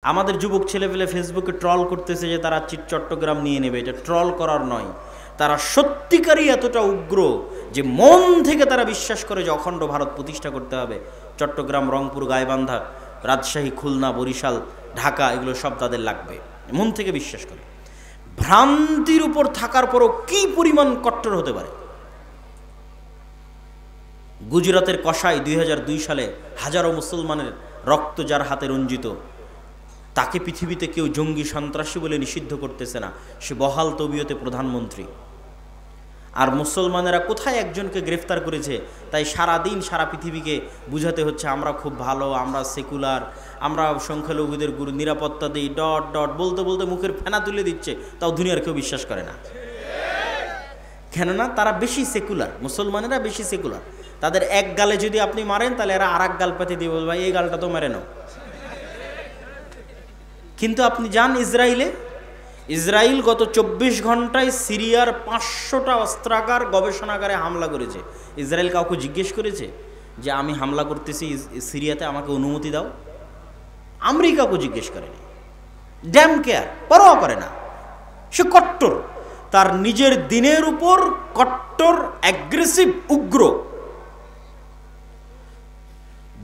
আমাদের যুবক ছেলেপেলে ফেসবুকে ট্রল করতেছে যে তারা চট্টগ্রাম নিয়ে নেবে। এটা ট্রল করার নয়, তারা সত্যিকারই এতটা উগ্র যে মন থেকে তারা বিশ্বাস করে যে অখণ্ড ভারত প্রতিষ্ঠা করতে হবে। চট্টগ্রাম, রংপুর, গাইবান্ধা, রাজশাহী, খুলনা, বরিশাল, ঢাকা এগুলো সব তাদের লাগবে, মন থেকে বিশ্বাস করে। ভ্রান্তির উপর থাকার পরও কি পরিমাণ কট্টর হতে পারে। গুজরাতের কসাই 2002 সালে হাজারো মুসলমানের রক্ত যার হাতে রঞ্জিত, তাকে পৃথিবীতে কেউ জঙ্গি সন্ত্রাসী বলে নিষিদ্ধ করতেছে না, সে বহাল তবিয়তে প্রধানমন্ত্রী। আর মুসলমানেরা কোথায় একজনকে গ্রেফতার করেছে, তাই সারাদিন সারা পৃথিবীকে বুঝাতে হচ্ছে আমরা খুব ভালো, আমরা সেকুলার, আমরা সংখ্যালঘুদের গুরু নিরাপত্তা দিই, ডট ডট বলতে বলতে মুখের ফেনা তুলে দিচ্ছে, তাও দুনিয়ার কেউ বিশ্বাস করে না। কেননা তারা বেশি সেকুলার, মুসলমানেরা বেশি সেকুলার। তাদের এক গালে যদি আপনি মারেন তাহলে এরা আর এক গাল পেতে দিয়ে বলবে এই গালটা তো মেরে নাও। কিন্তু আপনি যান ইসরায়েল গত 24 ঘন্টায় সিরিয়ার 500টা অস্ত্রাগার, গবেষণাগারে হামলা করেছে। ইসরায়েল কাউকে জিজ্ঞেস করেছে যে আমি হামলা করতেছি সিরিয়াতে, আমাকে অনুমতি দাও? আমেরিকাকে জিজ্ঞেস করেনি। ড্যাম কেয়ার, পরোয়া করে না। সে কট্টর, তার নিজের দিনের উপর কট্টর, অ্যাগ্রেসিভ, উগ্র।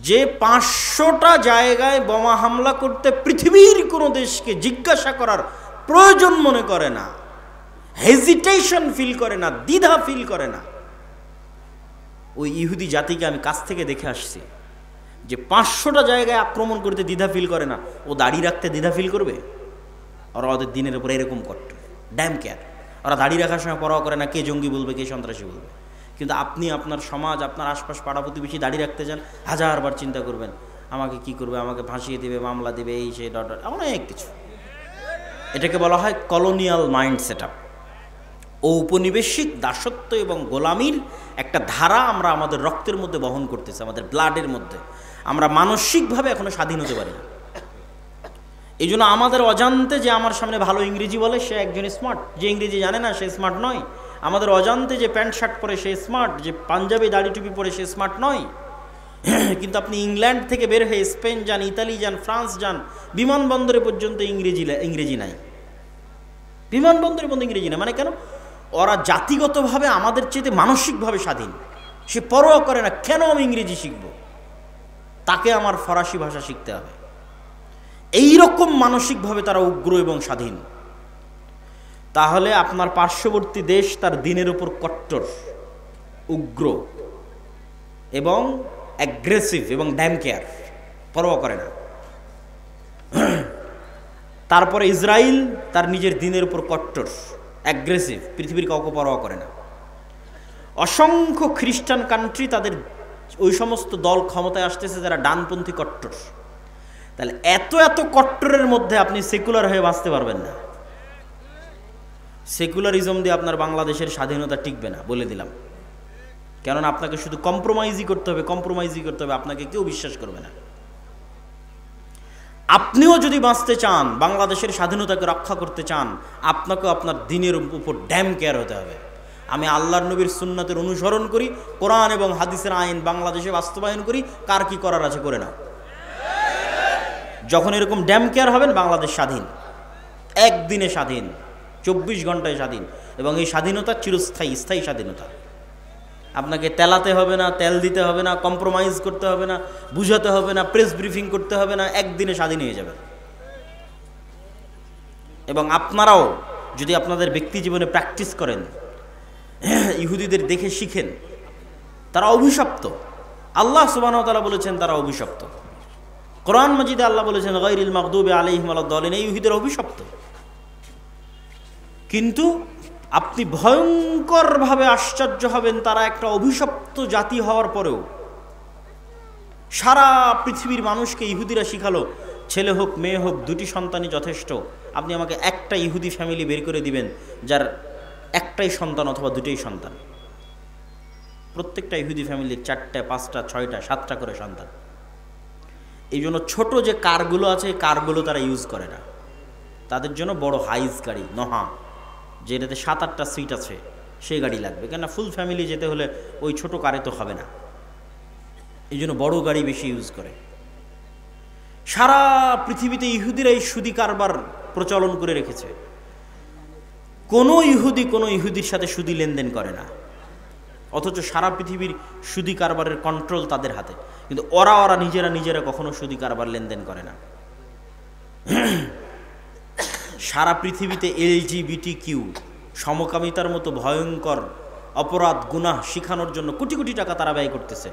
যে 500টা জায়গায় বোমা হামলা করতে পৃথিবীর কোনো দেশকে জিজ্ঞাসা করার প্রয়োজন মনে করে না, হেজিটেশন ফিল করে না, দ্বিধা ফিল করে না। ওই ইহুদি জাতিকে আমি কাছ থেকে দেখে আসছি যে 500টা জায়গায় আক্রমণ করতে দ্বিধা ফিল করে না, ও দাড়ি রাখতে দ্বিধা ফিল করবে? ওরা ওদের দিনের উপর এরকম কট্টর, ড্যাম কেয়ার। ওরা দাড়ি রাখার সময় পরোয়া করে না কে জঙ্গি বলবে, কে সন্ত্রাসী বলবে। কিন্তু আপনি আপনার সমাজ, আপনার আশপাশ, পাড়া প্রতিবেশী দাড়ি রাখতে যান, হাজারবার চিন্তা করবেন আমাকে কি করবে, আমাকে ফাঁসিয়ে দেবে, মামলা দেবে, এই সেই ডট ডট, অনেক কিছু। এটাকে বলা হয় কলোনিয়াল মাইন্ড সেট আপ। ঔপনিবেশিক দাসত্ব এবং গোলামির একটা ধারা আমরা আমাদের রক্তের মধ্যে বহন করতেছি, আমাদের ব্লাডের মধ্যে। আমরা মানসিকভাবে এখনো স্বাধীন হতে পারি না। এই জন্য আমাদের অজান্তে যে আমার সামনে ভালো ইংরেজি বলে সে একজন স্মার্ট, যে ইংরেজি জানে না সে স্মার্ট নয়। আমাদের অজান্তে যে প্যান্ট শার্ট পরে সে স্মার্ট, যে পাঞ্জাবি দাড়ি টুপি পরে সে স্মার্ট নয়। কিন্তু আপনি ইংল্যান্ড থেকে বের হয়ে স্পেন যান, ইতালি যান, ফ্রান্স যান, বিমানবন্দরে পর্যন্ত ইংরেজি নাই। বিমানবন্দরে পর্যন্ত ইংরেজি নাই। মানে কেন? ওরা জাতিগতভাবে আমাদের চেয়ে মানসিকভাবে স্বাধীন। সে পরোয়া করে না কেন আমি ইংরেজি শিখব, তাকে আমার ফরাসি ভাষা শিখতে হবে। এইরকম মানসিকভাবে তারা উগ্র এবং স্বাধীন। তাহলে আপনার পার্শ্ববর্তী দেশ তার দিনের উপর কট্টর, উগ্র এবং অ্যাগ্রেসিভ এবং ড্যাম কেয়ার, পরোয়া করে না। তারপরে ইসরায়েল তার নিজের দিনের উপর কট্টর, অ্যাগ্রেসিভ, পৃথিবীর কাউকে পরোয়া করে না। অসংখ্য খ্রিস্টান কান্ট্রি, তাদের ওই সমস্ত দল ক্ষমতায় আসতেছে যারা ডানপন্থী কট্টর। তাহলে এত এত কট্টরের মধ্যে আপনি সেকুলার হয়ে বাঁচতে পারবেন না। সেকুলারিজম দিয়ে আপনার বাংলাদেশের স্বাধীনতা টিকবে না, বলে দিলাম। কেননা আপনাকে শুধু কম্প্রোমাইজই করতে হবে, আপনাকে কেউ বিশ্বাস করবে না। আপনিও যদি বাঁচতে চান, বাংলাদেশের স্বাধীনতাকে রক্ষা করতে চান, আপনাকেও আপনার দিনের উপর ড্যাম কেয়ার হতে হবে। আমি আল্লাহর নবীর সুন্নাতের অনুসরণ করি, কোরআন এবং হাদিসের আইন বাংলাদেশে বাস্তবায়ন করি, কার কি করার আছে করে নাও। যখন এরকম ড্যাম কেয়ার হবেন, বাংলাদেশ স্বাধীন, একদিনে স্বাধীন, 24 ঘন্টায় স্বাধীন। এবং এই স্বাধীনতা চিরস্থায়ী, স্থায়ী স্বাধীনতা। আপনাকে তেলাতে হবে না, তেল দিতে হবে না, কম্প্রোমাইজ করতে হবে না, বুঝাতে হবে না, প্রেস ব্রিফিং করতে হবে না, একদিনে স্বাধীন হয়ে যাবে। এবং আপনারাও যদি আপনাদের ব্যক্তি জীবনে প্র্যাকটিস করেন, ইহুদিদের দেখে শিখেন, তারা অভিশপ্ত। আল্লাহ সুবহানাহু ওয়া তাআলা বলেছেন তারা অভিশপ্ত। কোরআন মাজিদে আল্লাহ বলেছেন গায়রিল মাগদুবি আলাইহিম ওয়ালাদ-দালিন, এই ইহুদিরা অভিশপ্ত। কিন্তু আপনি ভয়ঙ্করভাবে আশ্চর্য হবেন, তারা একটা অভিশপ্ত জাতি হওয়ার পরেও সারা পৃথিবীর মানুষকে ইহুদিরা শিখালো ছেলে হোক মেয়ে হোক দুটি সন্তানই যথেষ্ট। আপনি আমাকে একটা ইহুদি ফ্যামিলি বের করে দিবেন যার একটাই সন্তান অথবা দুটোই সন্তান। প্রত্যেকটা ইহুদি ফ্যামিলির 4টা, 5টা, 6টা, 7টা করে সন্তান। এই জন্য ছোট যে কারগুলো আছে, এই কারগুলো তারা ইউজ করে না। তাদের জন্য বড় হাইস গাড়ি, নহা, যেটাতে 7-8টা সিট আছে, সেই গাড়ি লাগবে। কেননা ফুল ফ্যামিলি যেতে হলে ওই ছোট কারে তো হবে না। এই জন্য বড় গাড়ি বেশি ইউজ করে। সারা পৃথিবীতে ইহুদিরা এই সুদি কারবার প্রচলন করে রেখেছে। কোনো ইহুদির সাথে সুদি লেনদেন করে না, অথচ সারা পৃথিবীর সুদি কারবারের কন্ট্রোল তাদের হাতে, কিন্তু ওরা নিজেরা কখনো সুদি কারবার লেনদেন করে না। সারা পৃথিবীতে LGBTQ সমকামিতার মতো ভয়ঙ্কর অপরাধ গুনাহ শিখানোর জন্য কোটি কোটি টাকা তারা ব্যয় করতেছে,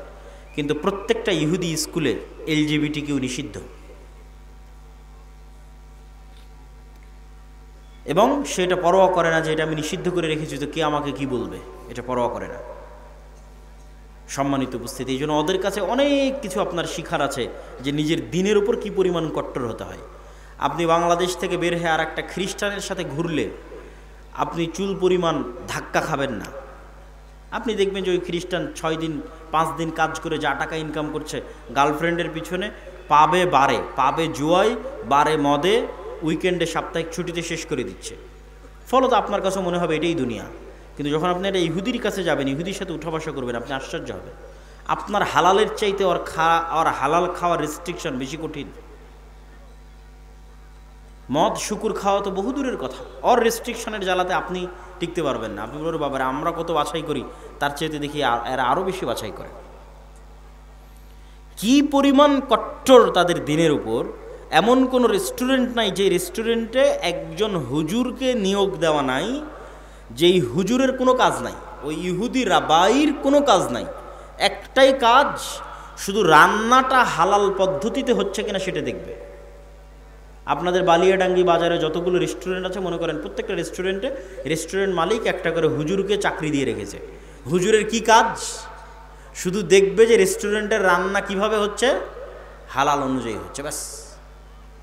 কিন্তু প্রত্যেকটা ইহুদি স্কুলে LGBTQ নিষিদ্ধ, এবং সেটা পরোয়া করে না যে এটা আমি নিষিদ্ধ করে রেখেছি তো কে আমাকে কি বলবে, এটা পরোয়া করে না। সম্মানিত উপস্থিতি, এই জন্য ওদের কাছে অনেক কিছু আপনার শিখার আছে যে নিজের দিনের উপর কি পরিমাণ কট্টর হতে হয়। আপনি বাংলাদেশ থেকে বের হয়ে আর একটা খ্রিস্টানের সাথে ঘুরলে আপনি চুল পরিমাণ ধাক্কা খাবেন না। আপনি দেখবেন যে ওই খ্রিস্টান 6 দিন 5 দিন কাজ করে যা টাকা ইনকাম করছে গার্লফ্রেন্ডের পিছনে, পাবে জুয়ায়, বারে মদে, উইকেন্ডে সাপ্তাহিক ছুটিতে শেষ করে দিচ্ছে। ফলত আপনার কাছে মনে হবে এটাই দুনিয়া, কিন্তু যখন আপনি একটা ইহুদির কাছে যাবেন, ইহুদির সাথে উঠা বসা করবেন, আপনি আশ্চর্য হবেন। আপনার হালালের চাইতে ওর হালাল খাওয়ার রেস্ট্রিকশন বেশি কঠিন। মদ শুকুর খাওয়া তো বহু দূরের কথা, ওর রেস্ট্রিকশনের জ্বালাতে আপনি টিকতে পারবেন না। আপনি বলবেন বাবারে আমরা কত বাছাই করি, তার চাইতে দেখি এরা আরও বেশি বাছাই করে। কি পরিমাণ কট্টর তাদের দিনের উপর। এমন কোনো রেস্টুরেন্ট নাই যে রেস্টুরেন্টে একজন হুজুরকে নিয়োগ দেওয়া নাই, যেই হুজুরের কোনো কাজ নাই, ওই ইহুদি রাবাইর কোনো কাজ নাই। একটাই কাজ, শুধু রান্নাটা হালাল পদ্ধতিতে হচ্ছে কিনা সেটা দেখবে। আপনাদের বালিয়াডাঙ্গি বাজারে যতগুলো রেস্টুরেন্ট আছে, মনে করেন প্রত্যেকটা রেস্টুরেন্ট মালিক একটা করে হুজুরকে চাকরি দিয়ে রেখেছে। হুজুরের কি কাজ? শুধু দেখবে যে রেস্টুরেন্টের রান্না কিভাবে হচ্ছে, হালাল অনুযায়ী হচ্ছে, ব্যাস।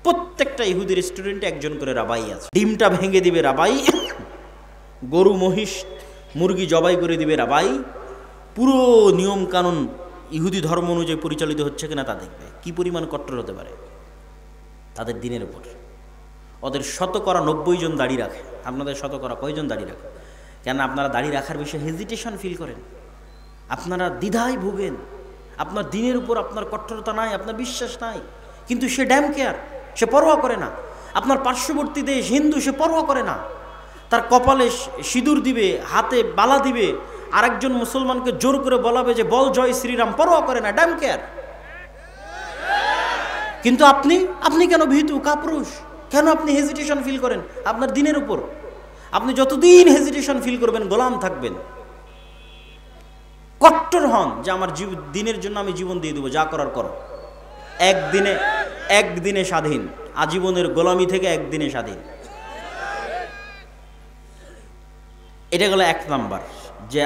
প্রত্যেকটা ইহুদি রেস্টুরেন্টে একজন করে রাবাই আছে। ডিমটা ভেঙে দিবে রাবাই, গরু মহিষ মুরগি জবাই করে দিবে রাবাই। পুরো নিয়ম কানুন ইহুদি ধর্ম অনুযায়ী পরিচালিত হচ্ছে কিনা তা দেখবে। কি পরিমাণ কট্টর হতে পারে তাদের দিনের উপর। ওদের 90 জন দাড়ি রাখে, আপনাদের কয়জন দাড়ি রাখে? কেন আপনারা দাড়ি রাখার বিষয়ে হেজিটেশন ফিল করেন, আপনারা দ্বিধায় ভোগেন, আপনার দিনের উপর আপনার কট্টরতা নাই, আপনার বিশ্বাস নাই, কিন্তু সে ড্যাম কেয়ার, সে পরোয়া করে না। আপনার পার্শ্ববর্তী দেশ হিন্দু, সে পরোয়া করে না, তার কপালে সিঁদুর দিবে, হাতে বালা দিবে, আরেকজন মুসলমানকে জোর করে বলাবে যে বল জয় শ্রীরাম, পরোয়া করে না, ড্যাম কেয়ার। কিন্তু আপনি কেন ভীতু কাপুরুষ? কেন আপনি হেজিটেশন ফিল করেন আপনার দিনের উপর? আপনি যতদিন হেজিটেশন ফিল করবেন গোলাম থাকবেন। কট্টর হন যে আমার দিনের জন্য আমি জীবন দিয়ে দেবো, যা করার করো। একদিনে স্বাধীন, আজীবনের গোলামি থেকে একদিনে স্বাধীন। এটা গেল 1 নাম্বার, যে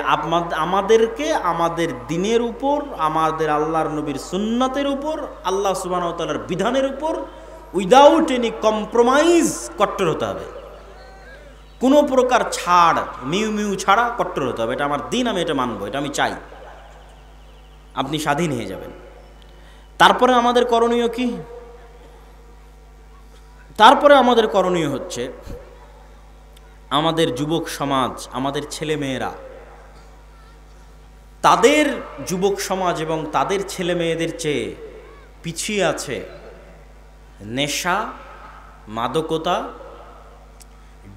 আমাদেরকে আমাদের দিনের উপর, আমাদের আল্লাহর নবীর সুন্নাতের উপর, আল্লাহ সুবহানাহু ওয়া তাআলার বিধানের উপর উইদাউট এনি কম্প্রোমাইজ কট্টর হতে হবে। কোনো প্রকার ছাড়, মিউ ছাড়া কট্টর হতে হবে। এটা আমার দিন, আমি এটা মানবো, এটা আমি চাই। আপনি স্বাধীন হয়ে যাবেন। তারপরে আমাদের করণীয় কি? তারপরে আমাদের করণীয় হচ্ছে আমাদের যুবক সমাজ, আমাদের ছেলে মেয়েরা, তাদের যুবক সমাজ এবং তাদের ছেলে মেয়েদের চেয়ে পিছিয়ে আছে নেশা, মাদকতা,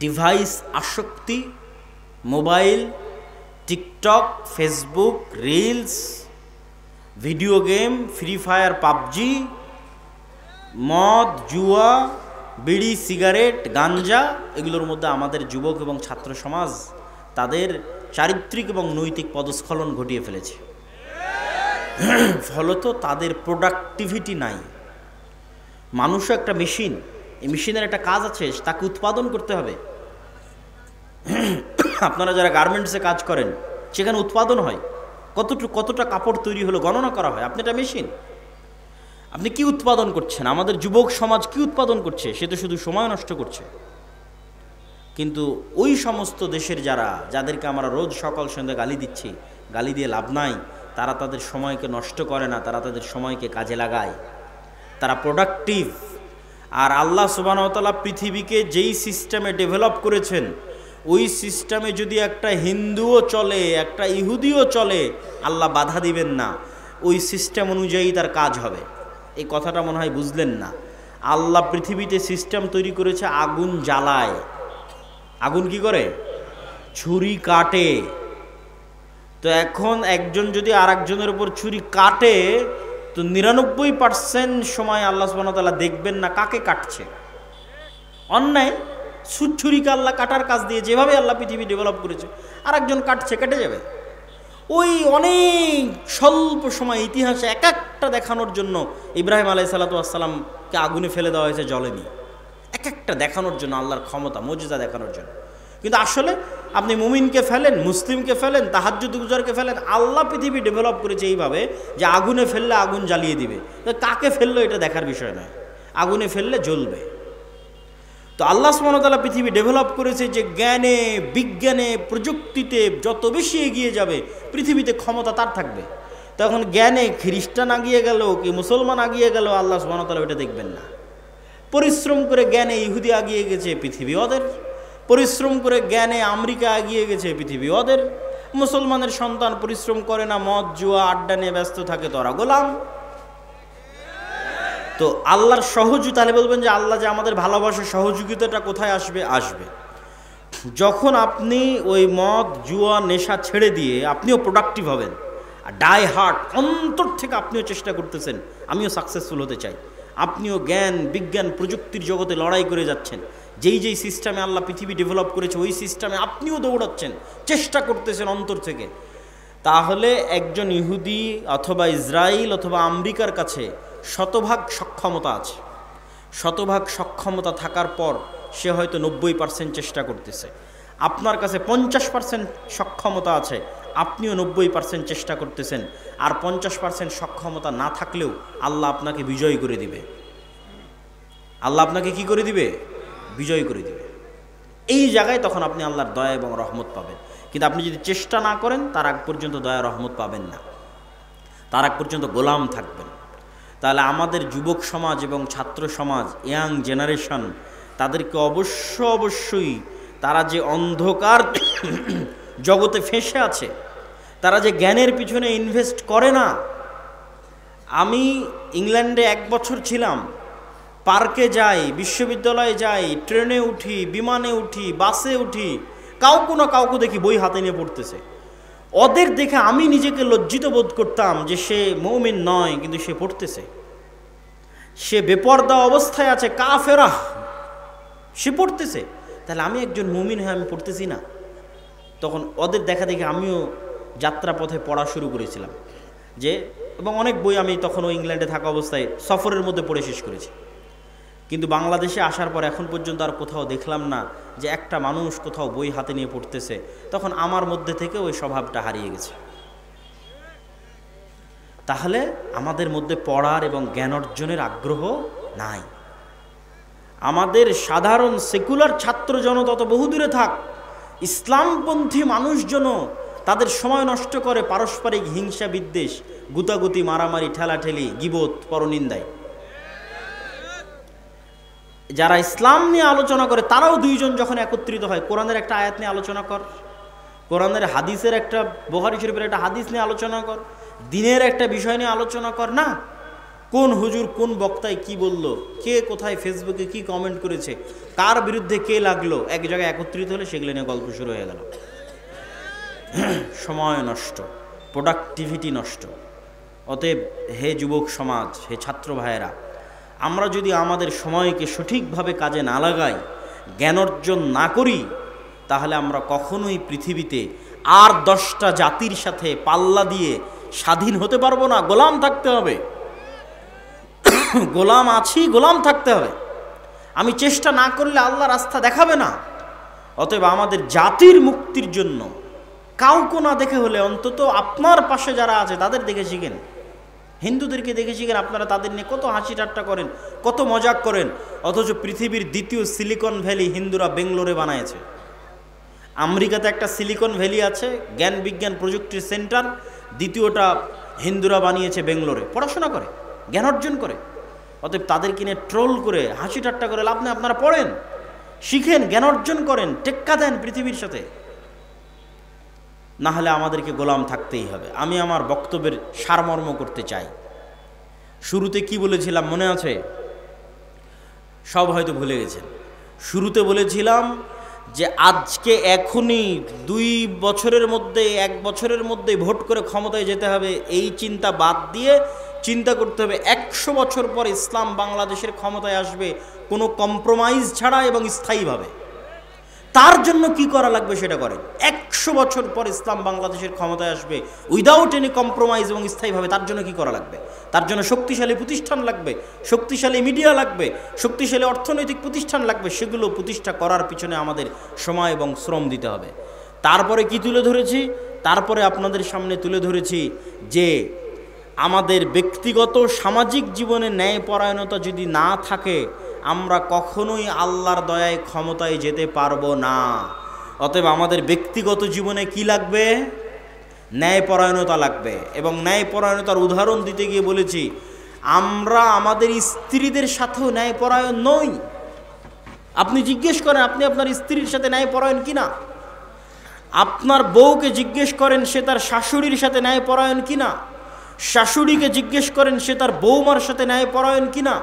ডিভাইস আসক্তি, mobile, TikTok, Facebook, reels, video game, free fire, PUBG, মদ, জুয়া, বিড়ি, সিগারেট, গাঞ্জা। এগুলোর মধ্যে আমাদের যুবক এবং ছাত্র সমাজ তাদের চারিত্রিক এবং নৈতিক পদস্খলন ঘটিয়ে ফেলেছে। ফলত তাদের প্রোডাক্টিভিটি নাই। মানুষও একটা মেশিন, এই মেশিনের একটা কাজ আছে, তাকে উৎপাদন করতে হবে। আপনারা যারা গার্মেন্টসে কাজ করেন, সেখানে উৎপাদন হয়, কতটা কাপড় তৈরি হলো গণনা করা হয়। আপনি একটা মেশিন, আপনি কি উৎপাদন করছেন? আমাদের যুবক সমাজ কি উৎপাদন করছে? সে তো শুধু সময় নষ্ট করছে। কিন্তু ওই সমস্ত দেশের যাদেরকে আমরা রোজ সকাল সন্ধ্যা গালি দিচ্ছি, গালি দিয়ে লাভ নাই, তারা তাদের সময়কে নষ্ট করে না, তারা তাদের সময়কে কাজে লাগায়, তারা প্রোডাক্টিভ। আর আল্লাহ সুবহানাহু ওয়া তাআলা পৃথিবীকে যেই সিস্টেমে ডেভেলপ করেছেন, ওই সিস্টেমে যদি একটা হিন্দুও চলে, একটা ইহুদিও চলে, আল্লাহ বাধা দিবেন না, ওই সিস্টেম অনুযায়ী তার কাজ হবে। এই কথাটা মনে হয় বুঝলেন না। আল্লাহ পৃথিবীতে সিস্টেম তৈরি করেছে আগুন জ্বালায়। আগুন কি করে? ছুরি কাটে। তো এখন একজন যদি আর একজনের উপর ছুরি কাটে, তো 99% সময় আল্লাহ সুবহানাহু ওয়া তাআলা দেখবেন না কাকে কাটছে। অন্যায় ছুরিকে আল্লাহ কাটার কাজ দিয়ে, যেভাবে আল্লাহ পৃথিবী ডেভেলপ করেছে, আর একজন কাটছে, কেটে যাবে। ওই অনেক স্বল্প সময় ইতিহাসে এক একটা দেখানোর জন্য ইব্রাহিম আলাইহিস সালাতু ওয়াস সালামকে আগুনে ফেলে দেওয়া হয়েছে, জ্বলেনি। এক একটা দেখানোর জন্য, আল্লাহর ক্ষমতা, মুজিজা দেখানোর জন্য। কিন্তু আসলে আপনি মুমিনকে ফেলেন, মুসলিমকে ফেলেন, তাহাজ্জুদ গুজারকে ফেলেন, আল্লাহ পৃথিবী ডেভেলপ করেছে এইভাবে যে আগুনে ফেললে আগুন জ্বালিয়ে দিবে। কাকে ফেললো এটা দেখার বিষয় নয়, আগুনে ফেললে জ্বলবে। তো আল্লাহ সুবহানাহু ওয়া তাআলা পৃথিবী ডেভেলপ করেছে যে জ্ঞানে, বিজ্ঞানে, প্রযুক্তিতে যত বেশি এগিয়ে যাবে পৃথিবীতে ক্ষমতা তার থাকবে। তখন জ্ঞানে খ্রিস্টান আগিয়ে গেল কি মুসলমান আগিয়ে গেল, আল্লাহ সুবহানাহু ওয়া তাআলা ওটা দেখবেন না। পরিশ্রম করে জ্ঞানে ইহুদি আগিয়ে গেছে, পৃথিবী ওদের। পরিশ্রম করে জ্ঞানে আমেরিকা এগিয়ে গেছে, পৃথিবী ওদের। মুসলমানের সন্তান পরিশ্রম করে না, মদ জুয়া আড্ডা নিয়ে ব্যস্ত থাকে, তোরা গোলাম। তো আল্লাহর সহযোগিতা, তাহলে বলবেন যে আল্লাহ যে আমাদের ভালোবাসে, সহযোগিতাটা কোথায় আসবে? আসবে যখন আপনি ওই মদ জুয়া নেশা ছেড়ে দিয়ে আপনিও প্রোডাক্টিভ হবেন, আর ডাই হার্ট অন্তর থেকে আপনিও চেষ্টা করতেছেন আমিও সাকসেসফুল হতে চাই, আপনিও জ্ঞান বিজ্ঞান প্রযুক্তির জগতে লড়াই করে যাচ্ছেন, যেই যেই সিস্টেমে আল্লাহ পৃথিবী ডেভেলপ করেছে ওই সিস্টেমে আপনিও দৌড়াচ্ছেন, চেষ্টা করতেছেন অন্তর থেকে, তাহলে একজন ইহুদি অথবা ইসরায়েল অথবা আমেরিকার কাছে শতভাগ সক্ষমতা আছে। শতভাগ সক্ষমতা থাকার পর সে হয়তো 90% চেষ্টা করতেছে। আপনার কাছে 50% সক্ষমতা আছে, আপনিও 90% চেষ্টা করতেছেন। আর 50% সক্ষমতা না থাকলেও আল্লাহ আপনাকে বিজয় করে দিবে। আল্লাহ আপনাকে কি করে দিবে? বিজয় করে দিবে। এই জায়গায় তখন আপনি আল্লাহর দয়া এবং রহমত পাবেন। কিন্তু আপনি যদি চেষ্টা না করেন, তার আগ পর্যন্ত দয়া রহমত পাবেন না, তার আগ পর্যন্ত গোলাম থাকবেন। তাহলে আমাদের যুবক সমাজ এবং ছাত্র সমাজ, ইয়াং জেনারেশন, তাদেরকে অবশ্যই তারা যে অন্ধকার জগতে ফেঁসে আছে, তারা যে জ্ঞানের পিছনে ইনভেস্ট করে না। আমি ইংল্যান্ডে 1 বছর ছিলাম, পার্কে যাই, বিশ্ববিদ্যালয়ে যাই, ট্রেনে উঠি, বিমানে উঠি, বাসে উঠি, কাউকে না কাউকে দেখি বই হাতে নিয়ে পড়তেছে। ওদের দেখে আমি নিজেকে লজ্জিত বোধ করতাম যে সে মুমিন নয়, কিন্তু সে পড়তেছে, সে বেপরদা অবস্থায় আছে, কাফেরা, সে পড়তেছে। তাহলে আমি একজন মুমিন হয়ে আমি পড়তেছি না? তখন ওদের দেখা দেখে আমিও যাত্রাপথে পড়া শুরু করেছিলাম যে, এবং অনেক বই আমি তখন ওই ইংল্যান্ডে থাকা অবস্থায় সফরের মধ্যে পড়ে শেষ করেছি। কিন্তু বাংলাদেশে আসার পর এখন পর্যন্ত আর কোথাও দেখলাম না যে একটা মানুষ কোথাও বই হাতে নিয়ে পড়তেছে। তখন আমার মধ্যে থেকে ওই স্বভাবটা হারিয়ে গেছে। তাহলে আমাদের মধ্যে পড়ার এবং জ্ঞান অর্জনের আগ্রহ নাই। আমাদের সাধারণ সেকুলার ছাত্র জনতা তো বহুদূরে থাক, ইসলামপন্থী মানুষজন তাদের সময় নষ্ট করে পারস্পরিক হিংসা বিদ্বেষ, গুতাগুতি, মারামারি, ঠেলাঠেলি, গীবত, পরনিন্দায়। যারা ইসলাম নিয়ে আলোচনা করে তারাও দুইজন যখন একত্রিত হয়, কোরআনের একটা আয়াত নিয়ে আলোচনা কর, কোরআনের হাদিসের একটা, বুখারী শরীফের একটা হাদিস নিয়ে আলোচনা কর, দিনের একটা বিষয় নিয়ে আলোচনা কর। না, কোন হুজুর কোন বক্তায় কি বলল, কে কোথায় ফেসবুকে কি কমেন্ট করেছে, কার বিরুদ্ধে কে লাগলো, এক জায়গায় একত্রিত হলে সেগুলো নিয়ে গল্প শুরু হয়ে গেল। সময় নষ্ট, প্রোডাক্টিভিটি নষ্ট। অতএব হে যুবক সমাজ, হে ছাত্র ভাইয়েরা, আমরা যদি আমাদের সময়কে সঠিকভাবে কাজে না লাগাই, জ্ঞান অর্জন না করি, তাহলে আমরা কখনোই পৃথিবীতে আর 10টা জাতির সাথে পাল্লা দিয়ে স্বাধীন হতে পারবো না। গোলাম থাকতে হবে, গোলাম আছি, গোলাম থাকতে হবে। আমি চেষ্টা না করলে আল্লাহ রাস্তা দেখাবে না। অতএব আমাদের জাতির মুক্তির জন্য কাউকে না দেখে হলে অন্তত আপনার পাশে যারা আছে তাদের দেখে শিখেন। হিন্দুদেরকে দেখে শিখেন, আপনারা তাদের নিয়ে কত হাসি ঠাট্টা করেন, কত মজাক করেন, অথচ পৃথিবীর দ্বিতীয় সিলিকন ভ্যালি হিন্দুরা বেঙ্গলোরে বানিয়েছে। আমেরিকাতে একটা সিলিকন ভ্যালি আছে, জ্ঞান বিজ্ঞান প্রযুক্তির সেন্টার, দ্বিতীয়টা হিন্দুরা বানিয়েছে বেঙ্গলোরে। পড়াশোনা করে, জ্ঞান অর্জন করে। অতএব তাদেরকে নিয়ে ট্রোল করে হাসি ঠাট্টা করে লাভ নেই। আপনারা পড়েন, শিখেন, জ্ঞান অর্জন করেন, টেক্কা দেন পৃথিবীর সাথে, না হলে আমাদেরকে গোলাম থাকতেই হবে। আমি আমার বক্তব্যের সারমর্ম করতে চাই। শুরুতে কি বলেছিলাম মনে আছে? সব হয়তো ভুলে গেছেন। শুরুতে বলেছিলাম যে আজকে এখনই 2 বছরের মধ্যে 1 বছরের মধ্যে ভোট করে ক্ষমতায় যেতে হবে, এই চিন্তা বাদ দিয়ে চিন্তা করতে হবে 100 বছর পর ইসলাম বাংলাদেশের ক্ষমতায় আসবে কোনো কম্প্রোমাইজ ছাড়া এবং স্থায়ীভাবে। তার জন্য কি করা লাগবে সেটা করেন। 100 বছর পর ইসলাম বাংলাদেশের ক্ষমতায় আসবে উইদাউট এনি কম্প্রোমাইজ এবং স্থায়ীভাবে। তার জন্য কি করা লাগবে? তার জন্য শক্তিশালী প্রতিষ্ঠান লাগবে, শক্তিশালী মিডিয়া লাগবে, শক্তিশালী অর্থনৈতিক প্রতিষ্ঠান লাগবে। সেগুলো প্রতিষ্ঠা করার পিছনে আমাদের সময় এবং শ্রম দিতে হবে। তারপরে কি তুলে ধরেছি? তারপরে আপনাদের সামনে তুলে ধরেছি যে আমাদের ব্যক্তিগত সামাজিক জীবনে ন্যায়পরায়ণতা যদি না থাকে আমরা কখনোই আল্লাহর দয়ায় ক্ষমতায় যেতে পারবো না। অতএব আমাদের ব্যক্তিগত জীবনে কি লাগবে? ন্যায়পরায়ণতা লাগবে। এবং ন্যায়পরায়ণতার উদাহরণ দিতে গিয়ে বলেছি আমরা আমাদের স্ত্রীদের সাথেও ন্যায়পরায়ণ নই। আপনি জিজ্ঞেস করেন আপনি আপনার স্ত্রীর সাথে ন্যায়পরায়ণ কিনা, আপনার বউকে জিজ্ঞেস করেন সে তার শাশুড়ির সাথে ন্যায়পরায়ণ কিনা, শাশুড়িকে জিজ্ঞেস করেন সে তার বৌমার সাথে ন্যায়পরায়ণ কিনা।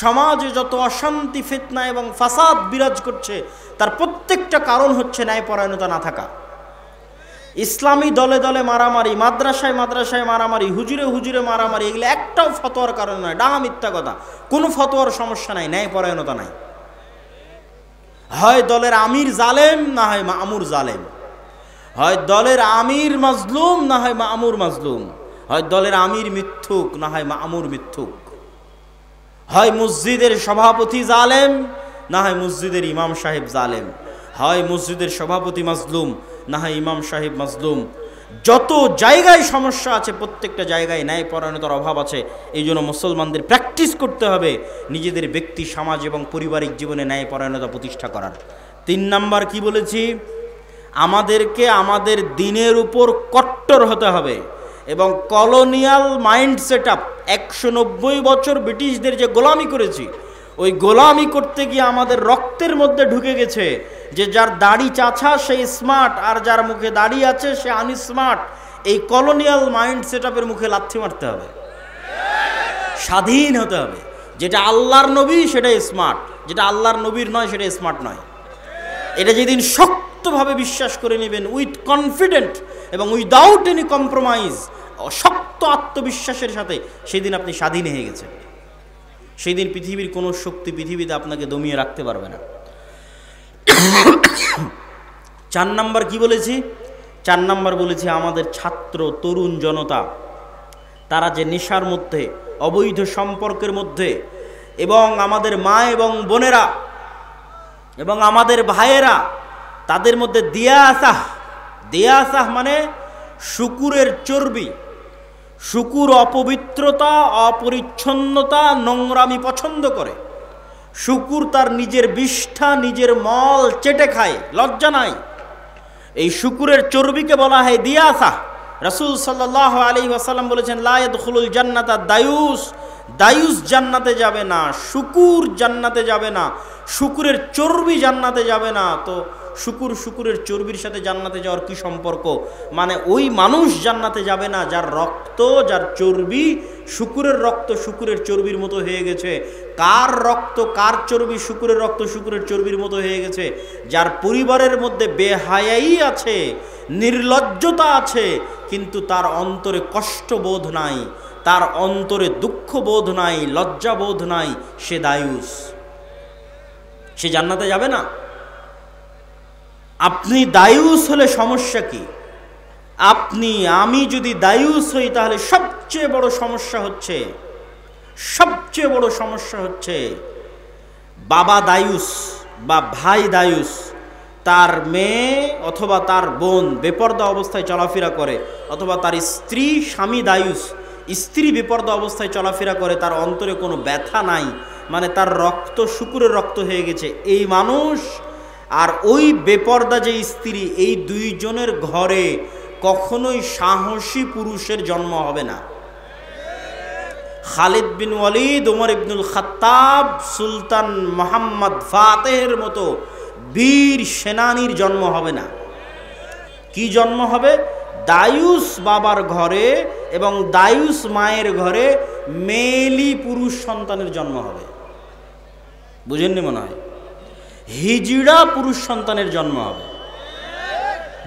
সমাজে যত অশান্তি, ফিতনা এবং ফাসাদ বিরাজ করছে তার প্রত্যেকটা কারণ হচ্ছে ন্যায়পরায়ণতা না থাকা। ইসলামী দলে দলে মারামারি, মাদ্রাসায় মাদ্রাসায় মারামারি, হুজুরে হুজুরে মারামারি, এগুলো একটাও ফতোয়ার কারণ নয়, ডাহা মিথ্যা কথা। কোনো ফতোয়ার সমস্যা নাই, ন্যায়পরায়ণতা নাই। হয় দলের আমির জালেম, না হয় মামুর জালেম। হয় দলের আমির মাজলুম, না হয় মামুর মাজলুম। হয় দলের আমির মিথ্যুক, না হয় মামুর মিথ্যুক। হয় মসজিদের সভাপতি জালেম, না হয় মসজিদের ইমাম সাহেব জালেম। হয় মসজিদের সভাপতি মাজলুম, না হয় ইমাম সাহেব মাজলুম। যত জায়গায় সমস্যা আছে প্রত্যেকটা জায়গায় ন্যায়পরায়ণতার অভাব আছে। এই জন্য মুসলমানদের প্র্যাকটিস করতে হবে নিজেদের ব্যক্তি, সমাজ এবং পারিবারিক জীবনে ন্যায়পরায়ণতা প্রতিষ্ঠা করার। 3 নাম্বার কি বলেছি? আমাদেরকে আমাদের দিনের উপর কট্টর হতে হবে এবং কলোনিয়াল মাইন্ড সেট আপ, 190 বছর ব্রিটিশদের যে গোলামি করেছি ওই গোলামি করতে গিয়ে আমাদের রক্তের মধ্যে ঢুকে গেছে যে যার দাড়ি চাছা সে স্মার্ট আর যার মুখে দাড়ি আছে সে আনস্মার্ট। এই কলোনিয়াল মাইন্ড সেট আপের মুখে লাথি মারতে হবে, স্বাধীন হতে হবে। যেটা আল্লাহর নবী সেটা স্মার্ট, যেটা আল্লাহর নবীর নয় সেটা স্মার্ট নয়। এটা যেদিন শক্তভাবে বিশ্বাস করে নেবেন উইথ কনফিডেন্ট এবং উইদাউট এনি কম্প্রোমাইজ, শক্ত আত্মবিশ্বাসের সাথে, সেদিন আপনি স্বাধীন হয়ে গেছেন। সেই দিন পৃথিবীর কোনো শক্তি পৃথিবীতে আপনাকে দমিয়ে রাখতে পারবে না। 4 নাম্বার কি বলেছি? 4 নাম্বার বলেছি আমাদের ছাত্র তরুণ জনতা তারা যে নেশার মধ্যে, অবৈধ সম্পর্কের মধ্যে, এবং আমাদের মা এবং বোনেরা এবং আমাদের ভাইয়েরা তাদের মধ্যে দিয়াসাহ মানে শুকুরের চর্বি। শুকুর অপবিত্রতা, অপরিচ্ছন্নতা, নোংরামি পছন্দ করে। শুকুর তার নিজের বিষ্ঠা, নিজের মল চেটে খায়, লজ্জা নাই। এই শুকুরের চর্বিকে বলা হয় দিয়াসাহ। রাসূল সাল্লাল্লাহু আলাইহি ওয়াসাল্লাম বলেছেন লা ইয়াদখুলুল জান্নাতা দায়ুস, দায়ুস জান্নাতে যাবে না, শুকুর জান্নাতে যাবে না, শুকুরের চর্বি জান্নাতে যাবে না। তো শুকুরের চর্বির সাথে জান্নাতে যাওয়ার কি সম্পর্ক? মানে ওই মানুষ জান্নাতে যাবে না যার রক্ত, যার চর্বি শুকুরের রক্ত শুকুরের চর্বির মতো হয়ে গেছে। কার রক্ত কার চর্বি শুকুরের রক্ত শুকুরের চর্বির মতো হয়ে গেছে? যার পরিবারের মধ্যে বেহায়াই আছে, নির্লজ্জতা আছে, কিন্তু তার অন্তরে কষ্টবোধ নাই, তার অন্তরে দুঃখবোধ নাই, লজ্জাবোধ নাই, সে দায়ুস, সে জান্নাতে যাবে না। আপনি দায়ুস হলে সমস্যা কি? আমি যদি দায়ুস হই তাহলে সবচেয়ে বড় সমস্যা হচ্ছে বাবা দায়ুস বা ভাই দায়ুস, তার মেয়ে অথবা তার বোন বেপরদা অবস্থায় চলাফেরা করে, অথবা তার স্বামী দায়ুস, স্ত্রী বেপরদা অবস্থায় চলাফেরা করে, তার অন্তরে কোনো ব্যথা নাই, মানে তার রক্ত শুকুরের রক্ত হয়ে গেছে। এই মানুষ আর ওই বেপরদা যে স্ত্রী, এই 2 জনের ঘরে কখনোই সাহসী পুরুষের জন্ম হবে না। খালিদ বিন ওয়ালিদ, ওমর ইবনুল খাত্তাব, সুলতান মোহাম্মদ ফাতেহের মতো বীর সেনানীর জন্ম হবে না। কি জন্ম হবে? দায়ুস বাবার ঘরে এবং দায়ুস মায়ের ঘরে মেয়েলি পুরুষ সন্তানের জন্ম হবে। বুঝেননি মনে হয়? হিজড়া পুরুষ সন্তানের জন্ম হবে,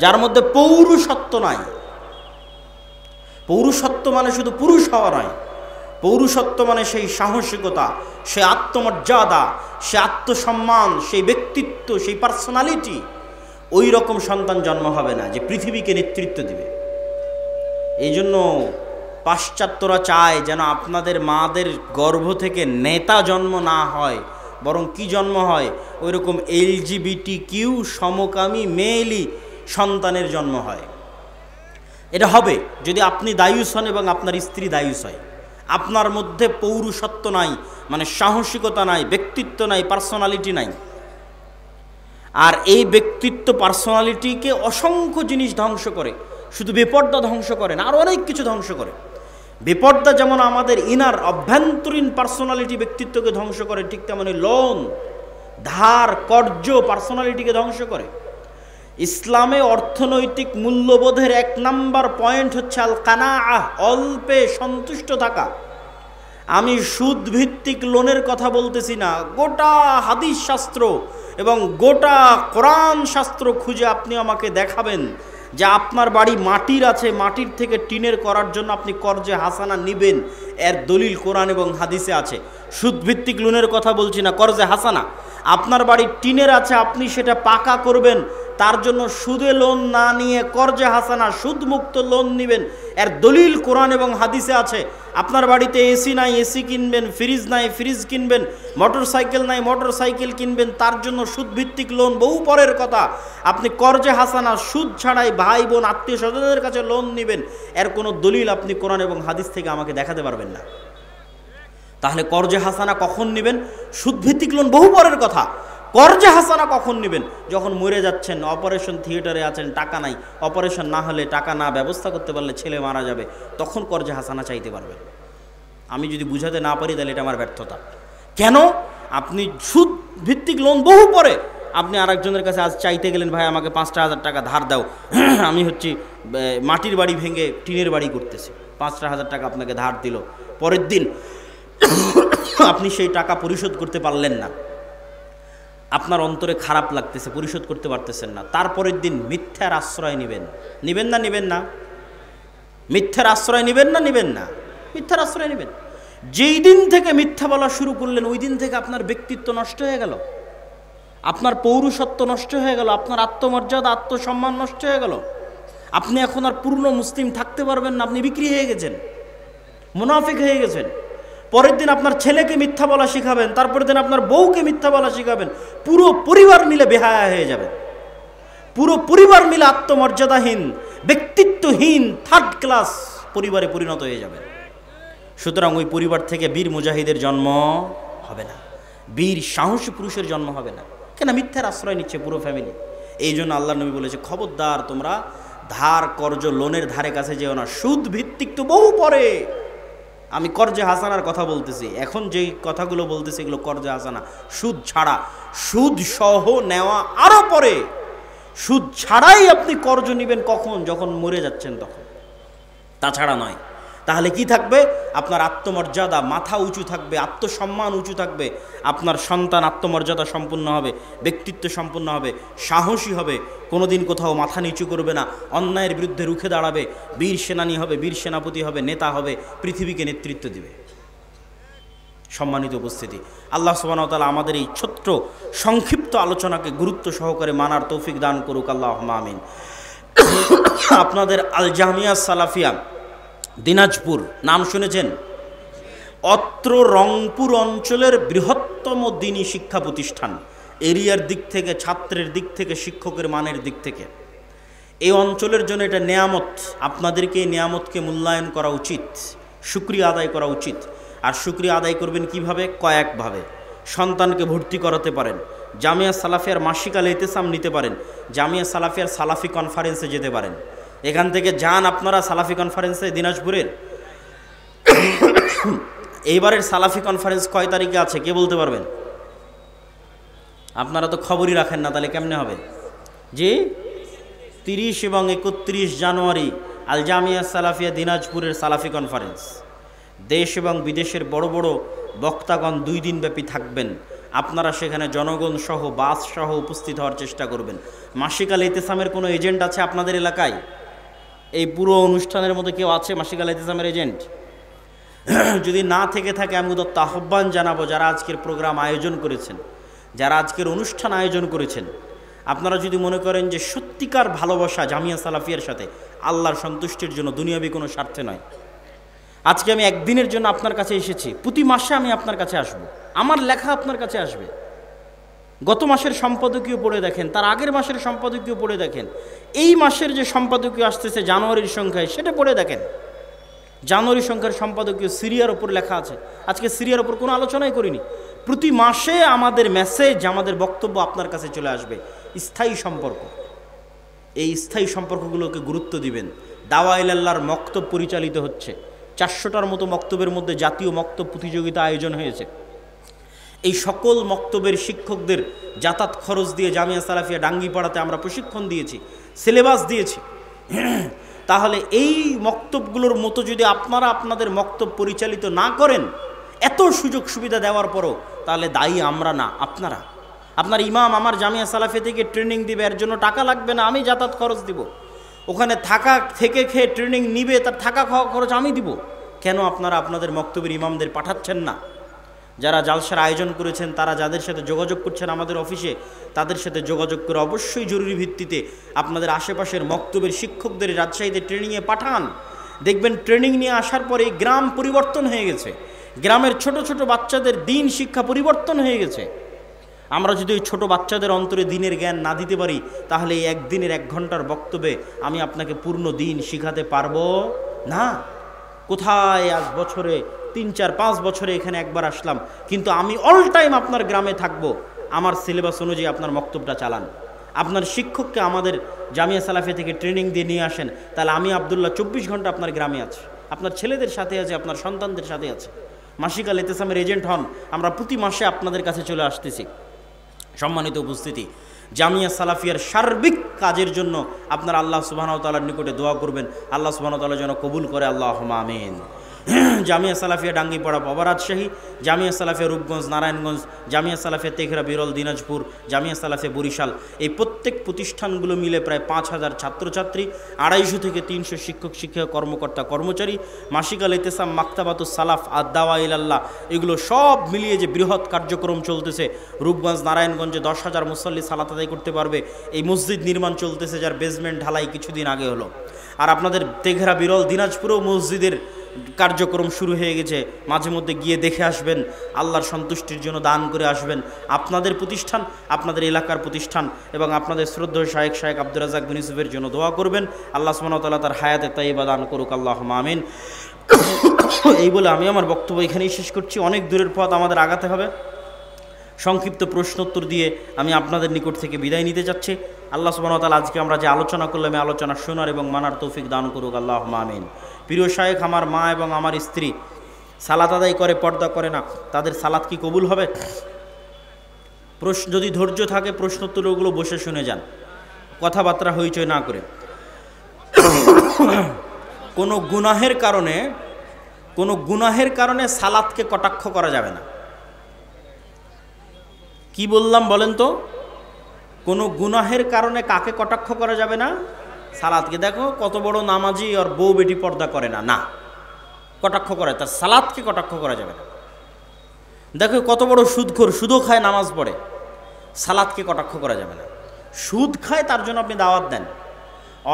যার মধ্যে পৌরুষত্ব নাই। পৌরুষত্ব মানে শুধু পুরুষ হওয়া নয়, পৌরুষত্ব মানে সেই সাহসিকতা, সেই আত্মমর্যাদা, সে আত্মসম্মান, সেই ব্যক্তিত্ব, সেই পার্সোনালিটি। ওই রকম সন্তান জন্ম হবে না যে পৃথিবীকে নেতৃত্ব দিবে। এই জন্য পাশ্চাত্যরা চায় যেন আপনাদের মাদের গর্ভ থেকে নেতা জন্ম না হয়, বরং কি জন্ম হয়, ওই রকম LGBTQ সমকামী মেয়েলি সন্তানের জন্ম হয়। এটা হবে যদি আপনি দায়ুস হন এবং আপনার স্ত্রী দায়ুস হয়। আপনার মধ্যে পৌরুষত্ব নাই, মানে সাহসিকতা নাই, ব্যক্তিত্ব নাই, পার্সোনালিটি নাই। আর এই ব্যক্তিত্ব পার্সোনালিটিকে অসংখ্য জিনিস ধ্বংস করে, শুধু বেপর্দা ধ্বংস করে না, আর অনেক কিছু ধ্বংস করে। বেপর্দা যেমন আমাদের ইনার অভ্যন্তরীণ পার্সোনালিটি ব্যক্তিত্বকে ধ্বংস করে, ঠিক তেমনি লোন, ধার, কর্য পার্সোনালিটিকে ধ্বংস করে। ইসলামে অর্থনৈতিক মূল্যবোধের 1 নাম্বার পয়েন্ট হচ্ছে আল কানাআহ, অল্পে সন্তুষ্ট থাকা। আমি সুদ ভিত্তিক লোনের কথা বলতেছি না, গোটা হাদিস শাস্ত্র এবং গোটা কোরআন শাস্ত্র খুঁজে আপনি আমাকে দেখাবেন যে আপনার বাড়ি মাটির আছে, মাটির থেকে টিনের করার জন্য আপনি কর্জে হাসানা নিবেন, এর দলিল কোরআন এবং হাদিসে আছে। সুদ ভিত্তিক লোনের কথা বলছি না, কর্জে হাসানা। আপনার বাড়ি টিনের আছে, আপনি সেটা পাকা করবেন, তার জন্য সুদে লোন না নিয়ে কর্জে হাসানা সুদমুক্ত লোন নেবেন, এর দলিল কোরআন এবং হাদিসে আছে। আপনার বাড়িতে এসি নাই, এসি কিনবেন, ফ্রিজ নাই, ফ্রিজ কিনবেন, মোটর সাইকেল নাই, মোটর সাইকেল কিনবেন, তার জন্য সুদভিত্তিক লোন বহু পরের কথা। আপনি কর্জে হাসানা সুদ ছাড়াই ভাই বোন আত্মীয় স্বজনদের কাছে লোন নেবেন, এর কোনো দলিল আপনি কোরআন এবং হাদিস থেকে আমাকে দেখাতে পারবেন না। তাহলে কর্জে হাসানা কখন নেবেন? সুদভিত্তিক লোন বহু পরের কথা। কর্জে হাসানা কখন নেবেন? যখন মরে যাচ্ছেন, অপারেশন থিয়েটারে আছেন, টাকা নাই, অপারেশন না হলে, টাকা না ব্যবস্থা করতে পারলে ছেলে মারা যাবে, তখন কর্জে হাসানা চাইতে পারবেন। আমি যদি বুঝাতে না পারি তাহলে এটা আমার ব্যর্থতা। কেন? আপনি সুদ ভিত্তিক লোন বহু পরে, আপনি আরেকজনের কাছে আজ চাইতে গেলেন, ভাই আমাকে 5,000 টাকা ধার দাও, আমি হচ্ছি মাটির বাড়ি ভেঙে টিনের বাড়ি করতেছি, 5,000 টাকা আপনাকে ধার দিল, পরের দিন আপনি সেই টাকা পরিশোধ করতে পারলেন না, আপনার অন্তরে খারাপ লাগতেছে, পরিশোধ করতে পারতেছেন না। তারপরের দিন মিথ্যার আশ্রয় নেবেন, নেবেন না? নেবেন না? মিথ্যার আশ্রয় নেবেন না? নেবেন না? মিথ্যার আশ্রয় নেবেন। যেই দিন থেকে মিথ্যা বলা শুরু করলেন, ওই দিন থেকে আপনার ব্যক্তিত্ব নষ্ট হয়ে গেল, আপনার পৌরুষত্ব নষ্ট হয়ে গেল, আপনার আত্মমর্যাদা, আত্মসম্মান নষ্ট হয়ে গেল। আপনি এখন আর পূর্ণ মুসলিম থাকতে পারবেন না, আপনি বিক্রি হয়ে গেছেন, মুনাফিক হয়ে গেছেন। পরের দিন আপনার ছেলেকে মিথ্যা বলা শিখাবেন, তারপরের দিন আপনার বউকে মিথ্যা বলা শিখাবেন, পুরো পরিবার মিলে বেহায়া হয়ে যাবেন, পুরো পরিবার মিলে আত্মমর্যাদাহীন, ব্যক্তিত্বহীন, থার্ড ক্লাস পরিবারে পরিণত হয়ে যাবেন। সুতরাং ওই পরিবার থেকে বীর মুজাহিদের জন্ম হবে না, বীর সাহসী পুরুষের জন্ম হবে না। কেন? মিথ্যার আশ্রয় নিচ্ছে পুরো ফ্যামিলি। এই জন্য আল্লাহ নবী বলেছে, খবরদার তোমরা ধার কর্জ লোনের ধারে কাছে যেও না। সুদ ভিত্তিক তো বহু পরে, আমি কর্জে হাসানার কথা বলতেছি, এখন যেই কথাগুলো বলতেছি এগুলো কর্জে হাসানা, সুদ ছাড়া। সুদ সহ নেওয়া আরো পরে, সুদ ছাড়াই আপনি কর্জ নেবেন কখন? যখন মরে যাচ্ছেন তখন, তাছাড়া নয়। তাহলে কি থাকবে? আপনার আত্মমর্যাদা, মাথা উঁচু থাকবে, আত্মসম্মান উঁচু থাকবে, আপনার সন্তান আত্মমর্যাদা সম্পন্ন হবে, ব্যক্তিত্ব সম্পন্ন হবে, সাহসী হবে, কোনোদিন কোথাও মাথা নিচু করবে না, অন্যায়ের বিরুদ্ধে রুখে দাঁড়াবে, বীর সেনানী হবে, বীর সেনাপতি হবে, নেতা হবে, পৃথিবীকে নেতৃত্ব দিবে। সম্মানিত উপস্থিতি, আল্লাহ সুবহানাহু ওয়া তাআলা আমাদের এই ছোট্ট সংক্ষিপ্ত আলোচনাকে গুরুত্ব সহকারে মানার তৌফিক দান করুক, আল্লাহুম্মা আমিন। আপনাদের আল জামিয়া সালাফিয়া দিনাজপুর নাম শুনেছেন? অত্র রংপুর অঞ্চলের বৃহত্তম দ্বীনী শিক্ষা প্রতিষ্ঠান, এরিয়ার দিক থেকে, ছাত্রের দিক থেকে, শিক্ষকের মানের দিক থেকে। এই অঞ্চলের জন্য এটা নেয়ামত। আপনাদেরকে এই নেয়ামতকে মূল্যায়ন করা উচিত, শুকরিয়া আদায় করা উচিত। আর শুকরিয়া আদায় করবেন কিভাবে? কয়েকভাবে। সন্তানকে ভর্তি করাতে পারেন, জামিয়া সালাফিয়ার মাসিক আল ইতিসাম নিতে পারেন, জামিয়া সালাফিয়ার সালাফি কনফারেন্সে যেতে পারেন। এখান থেকে যান আপনারা সালাফি কনফারেন্সে দিনাজপুরের। এইবারের সালাফি কনফারেন্স কয় তারিখে আছে কে বলতে পারবেন? আপনারা তো খবরই রাখেন না, তাহলে কেমনে হবে? যে 30 এবং 31 জানুয়ারি আল জামিয়া সালাফিয়া দিনাজপুরের সালাফি কনফারেন্স। দেশ এবং বিদেশের বড় বড় বক্তাগণ 2 দিন ব্যাপী থাকবেন। আপনারা সেখানে জনগণ সহ বাস সহ উপস্থিত হওয়ার চেষ্টা করবেন। মাসিক আল ইতিসামের কোনো এজেন্ট আছে আপনাদের এলাকায়? এই পুরো অনুষ্ঠানের মধ্যে কেউ আছে মাসিক আল ইতিসামের এজেন্ট? যদি না থেকে থাকে আমি উদাত্ত আহ্বান জানাবো, যারা আজকের প্রোগ্রাম আয়োজন করেছেন, যারা আজকের অনুষ্ঠান আয়োজন করেছেন, আপনারা যদি মনে করেন যে সত্যিকার ভালোবাসা জামিয়া সালাফিয়ার সাথে আল্লাহর সন্তুষ্টির জন্য, দুনিয়াবি কোনো স্বার্থে নয়, আজকে আমি একদিনের জন্য আপনার কাছে এসেছি, প্রতি মাসে আমি আপনার কাছে আসব, আমার লেখা আপনার কাছে আসবে। গত মাসের সম্পাদকীয় পড়ে দেখেন, তার আগের মাসের সম্পাদকীয় পড়ে দেখেন, এই মাসের যে সম্পাদকীয় আসতেছে জানুয়ারির সংখ্যায় সেটা পড়ে দেখেন। জানুয়ারি সংখ্যার সম্পাদকীয় সিরিয়ার ওপর লেখা আছে। আজকে সিরিয়ার ওপর কোনো আলোচনাই করিনি। প্রতি মাসে আমাদের মেসেজ, আমাদের বক্তব্য আপনার কাছে চলে আসবে। স্থায়ী সম্পর্ক, এই স্থায়ী সম্পর্কগুলোকে গুরুত্ব দিবেন। দাওয়া ইলাল্লাহর মক্তব পরিচালিত হচ্ছে, 400টার মতো মক্তবের মধ্যে জাতীয় মক্তব প্রতিযোগিতা আয়োজন হয়েছে। এই সকল মক্তবের শিক্ষকদের যাতায়াত খরচ দিয়ে জামিয়া সালাফিয়া ডাঙ্গিপাড়াতে আমরা প্রশিক্ষণ দিয়েছি, সিলেবাস দিয়েছি। তাহলে এই মক্তবগুলোর মতো যদি আপনারা আপনাদের মক্তব পরিচালিত না করেন, এত সুযোগ সুবিধা দেওয়ার পরও, তাহলে দায়ী আমরা না, আপনারা। আপনার ইমাম আমার জামিয়া সালাফিয়া থেকে ট্রেনিং দিবে, এর জন্য টাকা লাগবে না, আমি যাতায়াত খরচ দিব। ওখানে থাকা থেকে খেয়ে ট্রেনিং নিবে, তার থাকা খাওয়া খরচ আমি দিব। কেন আপনারা আপনাদের মক্তবের ইমামদের পাঠাচ্ছেন না? যারা জালসার আয়োজন করেছেন, তারা যাদের সাথে যোগাযোগ করছেন আমাদের অফিসে, তাদের সাথে যোগাযোগ করে অবশ্যই জরুরি ভিত্তিতে আপনাদের আশেপাশের মক্তবের শিক্ষকদের রাজশাহীতে ট্রেনিংয়ে পাঠান। দেখবেন ট্রেনিং নিয়ে আসার পরে গ্রাম পরিবর্তন হয়ে গেছে, গ্রামের ছোট ছোট বাচ্চাদের দিন শিক্ষা পরিবর্তন হয়ে গেছে। আমরা যদি ওই ছোটো বাচ্চাদের অন্তরে দিনের জ্ঞান না দিতে পারি, তাহলে এই একদিনের 1 ঘন্টার বক্তব্যে আমি আপনাকে পূর্ণ দিন শিখাতে পারবো না। কোথায় আজ বছরে 3, 4, 5 বছরে এখানে একবার আসলাম, কিন্তু আমি অল টাইম আপনার গ্রামে থাকবো। আমার সিলেবাস অনুযায়ী আপনার বক্তব্যটা চালান। আপনার শিক্ষককে আমাদের জামিয়া সালাফিয়া থেকে ট্রেনিং দিয়ে নিয়ে আসেন, তাহলে আমি আব্দুল্লাহ 24 ঘন্টা আপনার গ্রামে আছি, আপনার ছেলেদের সাথে আছে, আপনার সন্তানদের সাথে আছে। মাসিক আল ইতিসামের এজেন্ট হন, আমরা প্রতি মাসে আপনাদের কাছে চলে আসতেছি। সম্মানিত উপস্থিতি, জামিয়া সালাফিয়ার সার্বিক কাজের জন্য আপনারা আল্লাহ সুবহানাহু ওয়া তাআলার নিকটে দোয়া করবেন, আল্লাহ সুবহানাহু ওয়া তাআলা যেন কবুল করে, আল্লাহুম্মা আমিন। জামিয়া সালাফিয়া ডাঙ্গিপাড়া বাবা রাজশাহী, জামিয়া সালাফিয়া রূপগঞ্জ নারায়ণগঞ্জ, জামিয়া সালাফিয়া তেঘরা বিরল দিনাজপুর, জামিয়া সালাফিয়া বরিশাল, এই প্রত্যেক প্রতিষ্ঠানগুলো মিলে প্রায় 5000 ছাত্রছাত্রী, 250 থেকে 300 শিক্ষক শিক্ষক কর্মকর্তা কর্মচারী, মাসিক আল ইতিসাম, মাকতাবাতুস সালাফ, আদ-দাওয়া ইলাল্লাহ, এগুলো সব মিলিয়ে যে বৃহৎ কার্যক্রম চলতেছে। রূপগঞ্জ নারায়ণগঞ্জে 10,000 মুসল্লি সালাত আদায় করতে পারবে। এই মসজিদ নির্মাণ চলতেছে, যার বেসমেন্ট ঢালাই কিছুদিন আগে হলো। আর আপনাদের তেঘরা বিরল দিনাজপুরেও মসজিদের কার্যক্রম শুরু হয়ে গেছে, মাঝে মধ্যে গিয়ে দেখে আসবেন, আল্লাহর সন্তুষ্টির জন্য দান করে আসবেন। আপনাদের প্রতিষ্ঠান, আপনাদের এলাকার প্রতিষ্ঠান এবং আপনাদের শ্রদ্ধেয় শায়েখ আব্দুর রাজ্জাক বিন ইউসুফের জন্য দোয়া করবেন, আল্লাহ সুবহানাহু ওয়া তাআলা তার হায়াতে তাইয়্যিবা দান করুক, আল্লাহুম্মা আমিন। এই বলে আমি আমার বক্তব্য এখানেই শেষ করছি। অনেক দূরের পথ আমাদের আগাতে হবে। সংক্ষিপ্ত প্রশ্নোত্তর দিয়ে আমি আপনাদের নিকট থেকে বিদায় নিতে চাচ্ছি। আল্লাহ সুবহানাহু ওয়া তাআলা আজকে আমরা যে আলোচনা করলাম, এই আলোচনা শোনার এবং মানার তৌফিক দান করুক, আল্লাহুম্মা আমিন। প্রিয় শায়েখ, আমার মা এবং আমার স্ত্রী সালাত আদায় করে, পর্দা করে না, তাদের সালাত কি কবুল হবে? যদি ধৈর্য থাকে প্রশ্নোত্তরগুলো বসে শুনে যান, কথাবার্তা হইচই না করে। কোনো গুনাহের কারণে সালাতকে কটাক্ষ করা যাবে না। কি বললাম বলেন তো? কোনো গুনাহের কারণে কাকে কটাক্ষ করা যাবে না? সালাতকে। দেখো কত বড় নামাজি আর বউ বেটি পর্দা করে না, না, কটাক্ষ করে, তার সালাতকে কটাক্ষ করা যাবে না। দেখো কত বড় সুদখোর, সুদও খায়, নামাজ পড়ে, সালাতকে কটাক্ষ করা যাবে না। সুদ খায় তার জন্য আপনি দাওয়াত দেন,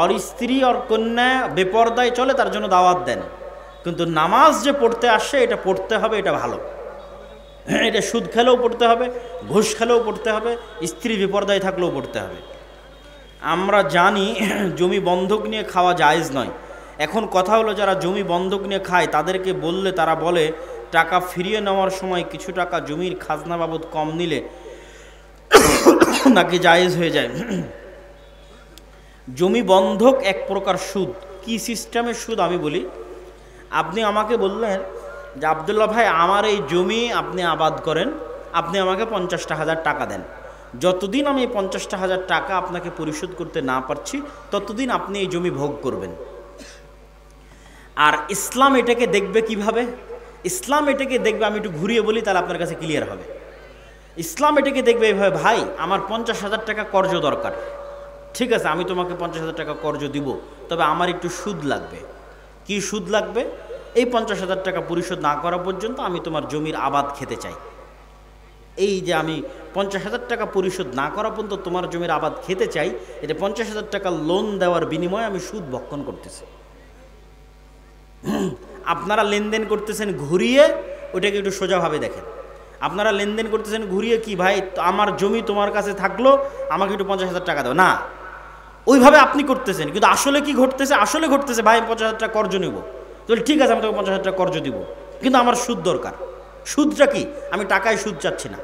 আর স্ত্রী আর কন্যা বেপর্দায় চলে তার জন্য দাওয়াত দেন, কিন্তু নামাজ যে পড়তে আসে এটা পড়তে হবে, এটা ভালো। এটা সুদ খেলেও পড়তে হবে, ঘুষ খেলেও পড়তে হবে, স্ত্রী বিপর্দায় থাকলেও পড়তে হবে। আমরা জানি জমি বন্ধক নিয়ে খাওয়া জায়েজ নয়। এখন কথা হলো, যারা জমি বন্ধক নিয়ে খায় তাদেরকে বললে তারা বলে টাকা ফিরিয়ে নেওয়ার সময় কিছু টাকা জমির খাজনা বাবদ কম নিলে নাকি জায়েজ হয়ে যায়। জমি বন্ধক এক প্রকার সুদ। কি সিস্টেমের সুদ আমি বলি। আপনি আমাকে বললেন যে আব্দুল্লাহ ভাই, আমার এই জমি আপনি আবাদ করেন, আপনি আমাকে 50,000 টাকা দেন। যতদিন আমি 50,000 টাকা আপনাকে পরিশোধ করতে না পারছি, ততদিন আপনি এই জমি ভোগ করবেন। আর ইসলাম এটাকে দেখবে কিভাবে? ইসলাম এটাকে দেখবে, আমি একটু ঘুরিয়ে বলি তাহলে আপনার কাছে ক্লিয়ার হবে। ইসলাম এটাকে দেখবে এইভাবে, ভাই আমার 50,000 টাকা কর্জ দরকার, ঠিক আছে আমি তোমাকে 50,000 টাকা কর্জ দিব, তবে আমার একটু সুদ লাগবে। কি সুদ লাগবে? এই 50,000 টাকা পরিশোধ না করা পর্যন্ত আমি তোমার জমির আবাদ খেতে চাই। এই যে আমি 50,000 টাকা পরিশোধ না করা পর্যন্ত তোমার জমির আবাদ খেতে চাই, এটা 50,000 টাকা লোন দেওয়ার বিনিময়ে আমি সুদ ভক্ষণ করতেছি। আপনারা লেনদেন করতেছেন ঘুরিয়ে, ওইটাকে একটু সোজাভাবে দেখেন। আপনারা লেনদেন করতেছেন ঘুরিয়ে, কি ভাই আমার জমি তোমার কাছে থাকলো, আমাকে একটু 50,000 টাকা দাও, না ওইভাবে আপনি করতেছেন। কিন্তু আসলে কি ঘটতেছে? আসলে ঘটতেছে ভাই আমি 50,000 টাকা কর্জ নেব, তাহলে ঠিক আছে আমি তোকে 50,000 টাকা কর্জ দিব, কিন্তু আমার সুদ দরকার। সুদটা কি? আমি টাকায় সুদ চাচ্ছি না,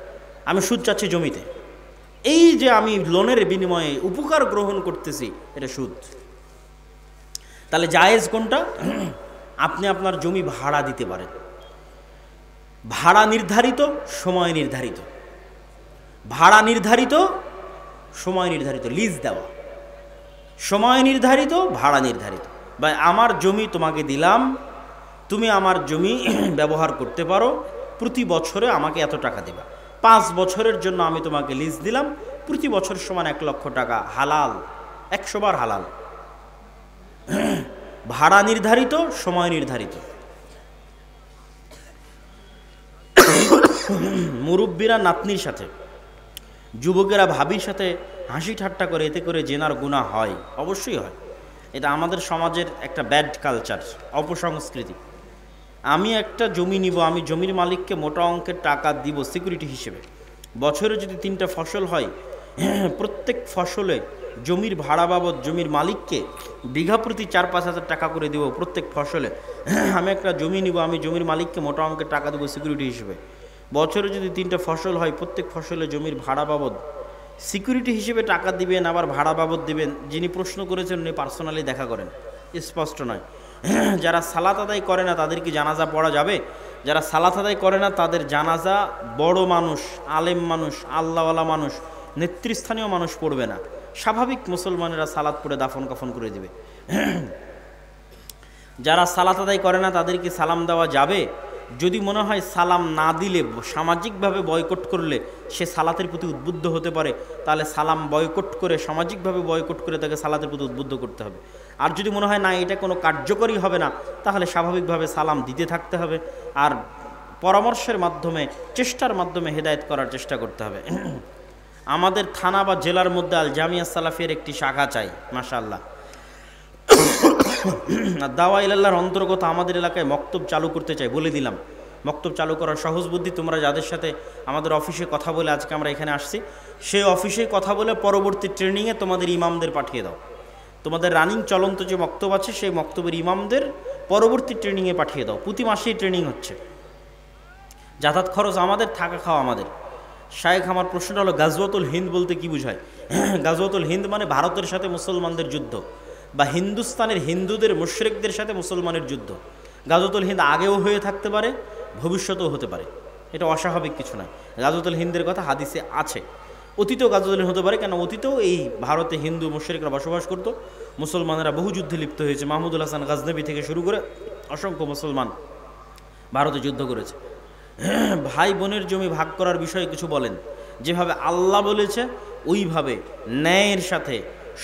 আমি সুদ চাচ্ছি জমিতে। এই যে আমি লোনের বিনিময়ে উপকার গ্রহণ করতেছি, এটা সুদ। তাহলে জায়েজ কোনটা? আপনি আপনার জমি ভাড়া দিতে পারেন, ভাড়া নির্ধারিত, সময় নির্ধারিত, ভাড়া নির্ধারিত, সময় নির্ধারিত, লিজ দেওয়া, সময় নির্ধারিত, ভাড়া নির্ধারিত। বা আমার জমি তোমাকে দিলাম, তুমি আমার জমি ব্যবহার করতে পারো, প্রতি বছরে আমাকে এত টাকা দেবা, 5 বছরের জন্য আমি তোমাকে লিজ দিলাম, প্রতি বছর সমান 1 লক্ষ টাকা, হালাল, 100 বার হালাল। ভাড়া নির্ধারিত, সময় নির্ধারিত। মুরব্বীরা নাতনির সাথে, যুবকেরা ভাবির সাথে হাসি ঠাট্টা করে, এতে করে জেনার গুনাহ হয়, অবশ্যই হয়। এটা আমাদের সমাজের একটা ব্যাড কালচার, অপসংস্কৃতি। আমি একটা জমি নিব, আমি জমির মালিককে মোটা অঙ্কের টাকা দিব সিকিউরিটি হিসেবে। বছরে যদি 3টা ফসল হয়, প্রত্যেক ফসলে জমির ভাড়া বাবদ জমির মালিককে বিঘা প্রতি 4-5 হাজার টাকা করে দেব প্রত্যেক ফসলে। আমি একটা জমি নিব, আমি জমির মালিককে মোটা অঙ্কের টাকা দেবো সিকিউরিটি হিসেবে। বছরে যদি 3টা ফসল হয়, প্রত্যেক ফসলে জমির ভাড়া বাবদ সিকিউরিটি হিসেবে টাকা দিবেন, আবার ভাড়া বাবদ দিবেন। যিনি প্রশ্ন করেছেন উনি পার্সোনালি দেখা করেন, স্পষ্ট নয়। যারা সালাত আদায় করে না তাদের কি জানাজা পড়া যাবে? যারা সালাত আদায় করে না তাদের জানাজা বড় মানুষ, আলেম মানুষ, আল্লাহওয়ালা মানুষ, নেতৃস্থানীয় মানুষ পড়বে না। স্বাভাবিক মুসলমানেরা সালাত পড়ে দাফন কাফন করে দিবে। যারা সালাত আদায় করে না তাদেরকে সালাম দেওয়া যাবে, যদি মনে হয় সালাম না দিলে সামাজিকভাবে বয়কট করলে সে সালাতের প্রতি উদ্বুদ্ধ হতে পারে, তাহলে সালাম বয়কট করে, সামাজিকভাবে বয়কট করে তাকে সালাতের প্রতি উদ্বুদ্ধ করতে হবে। আর যদি মনে হয় না এটা কোনো কার্যকরী হবে না, তাহলে স্বাভাবিকভাবে সালাম দিতে থাকতে হবে, আর পরামর্শের মাধ্যমে, চেষ্টার মাধ্যমে হেদায়েত করার চেষ্টা করতে হবে। আমাদের থানা বা জেলার মধ্যে আল জামিয়া সালাফিয়ার একটি শাখা চাই, মাশাআল্লাহ। দাওয়া ইলাল্লাহর অন্তর্গত আমাদের এলাকায় মক্তব চালু করতে চাই, বলে দিলাম। মক্তব চালু করার সহজ বুদ্ধি, তোমরা যাদের সাথে আমাদের অফিসে কথা বলে আজকে আমরা এখানে আসছি, সেই অফিসে কথা বলে পরবর্তী ট্রেনিংয়ে তোমাদের ইমামদের পাঠিয়ে দাও। তোমাদের রানিং চলন্ত যে মক্তব আছে সেই মক্তবের ইমামদের পরবর্তী ট্রেনিংয়ে পাঠিয়ে দাও। প্রতি মাসেই ট্রেনিং হচ্ছে, যাতায়াত খরচ আমাদের, থাকা খাওয়া আমাদের। শায়েখ, আমার প্রশ্নটা হলো গাজওয়াতুল হিন্দ বলতে কি বোঝায়? গাজওয়াতুল হিন্দ মানে ভারতের সাথে মুসলমানদের যুদ্ধ, বা হিন্দুস্তানের হিন্দুদের মুশরিকদের সাথে মুসলমানের যুদ্ধ। গাজওয়াতুল হিন্দ আগেও হয়ে থাকতে পারে, ভবিষ্যতেও হতে পারে, এটা অস্বাভাবিক কিছু নয়। গাজওয়াতুল হিন্দের কথা হাদিসে আছে। অতীতেও গাজওয়াতুল হিন্দ হতে পারে, কেন অতীতেও এই ভারতে হিন্দু মুশরিকরা বসবাস করত, মুসলমানেরা বহু যুদ্ধে লিপ্ত হয়েছে। মাহমুদুল হাসান গাজনবী থেকে শুরু করে অসংখ্য মুসলমান ভারতে যুদ্ধ করেছে। ভাই বোনের জমি ভাগ করার বিষয়ে কিছু বলেন। যেভাবে আল্লাহ বলেছে ওইভাবে ন্যায়ের সাথে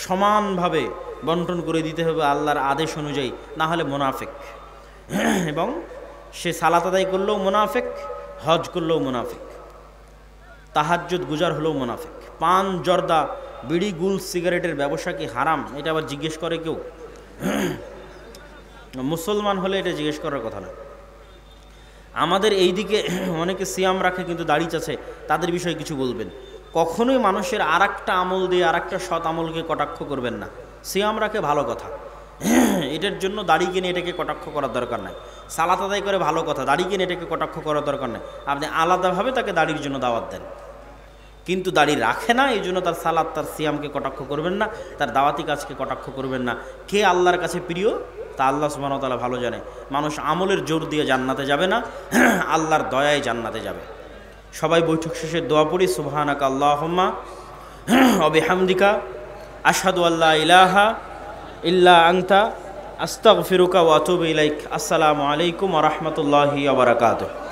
সমানভাবে বন্টন করে দিতে হবে আল্লাহর আদেশ অনুযায়ী, না হলে মুনাফিক। এবং সে সালাত আদায় করলেও মুনাফিক, হজ করলেও মুনাফিক, তাহাজ্জুদ গুজার হলেও মুনাফিক। পান, জর্দা, বিড়ি, গুল, সিগারেটের ব্যবসা কি হারাম? এটা আবার জিজ্ঞেস করে কেউ। মুসলমান হলে এটা জিজ্ঞেস করার কথা না। আমাদের এই দিকে অনেকে সিয়াম রাখে কিন্তু দাড়ি চাচ্ছে, তাদের বিষয়ে কিছু বলবেন। কখনোই মানুষের আর একটা আমল দিয়ে আর একটা সৎ আমলকে কটাক্ষ করবেন না। সিয়াম রাখে ভালো কথা, এটার জন্য দাড়ি কিনে এটাকে কটাক্ষ করার দরকার নাই। সালাত আদায় করে ভালো কথা, দাড়ি কিনে এটাকে কটাক্ষ করার দরকার নেই। আপনি আলাদাভাবে তাকে দাড়ির জন্য দাওয়াত দেন, কিন্তু দাড়ি রাখে না এই জন্য তার সালাত, তার সিয়ামকে কটাক্ষ করবেন না, তার দাওয়াতি কাজকে কটাক্ষ করবেন না। কে আল্লাহর কাছে প্রিয় তা আল্লাহ সুবহানাহু ওয়া তাআলা ভালো জানে। মানুষ আমলের জোর দিয়ে জান্নাতে যাবে না, আল্লাহর দয়ায় জান্নাতে যাবে। সবাই বৈঠক শেষে দোয়া পড়ি, সুবহানাকা আল্লাহুম্মা ওয়া বিহামদিকা আশহাদু আল্লা ইলাহা ইল্লা আনতা আস্তাগফিরুকা ওয়া আতুবু ইলাইক। আসসালামু আলাইকুম ওয়া রাহমাতুল্লাহি ওয়া বারাকাতুহু।